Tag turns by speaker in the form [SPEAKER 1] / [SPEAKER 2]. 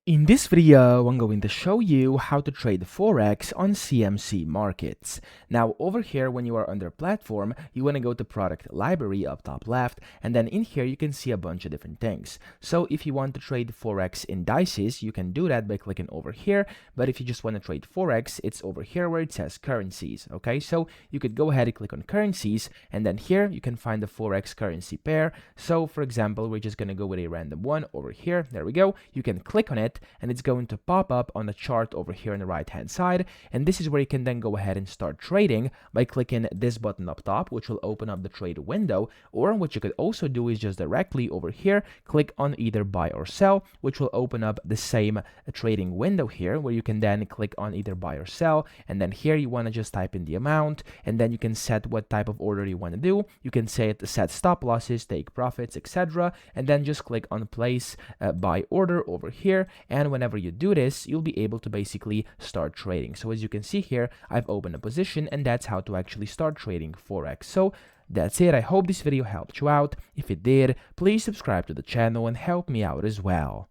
[SPEAKER 1] In this video, I'm going to show you how to trade Forex on CMC Markets. Now, over here, when you are under platform, you want to go to product library up top left, and then in here, you can see a bunch of different things. So if you want to trade Forex indices, you can do that by clicking over here. But if you just want to trade Forex, it's over here where it says currencies. Okay, so you could go ahead and click on currencies, and then here you can find the Forex currency pair. So for example, we're just going to go with a random one over here. There we go. You can click on it, and it's going to pop up on the chart over here on the right hand side, and this is where you can then go ahead and start trading by clicking this button up top, which will open up the trade window. Or what you could also do is just directly over here click on either buy or sell, which will open up the same trading window here, where you can then click on either buy or sell, and then here you want to just type in the amount, and then you can set what type of order you want to do. You can set stop losses, take profits, etc., and then just click on place buy order over here. And whenever you do this, you'll be able to basically start trading. So as you can see here, I've opened a position, and that's how to actually start trading Forex. So that's it. I hope this video helped you out. If it did, please subscribe to the channel and help me out as well.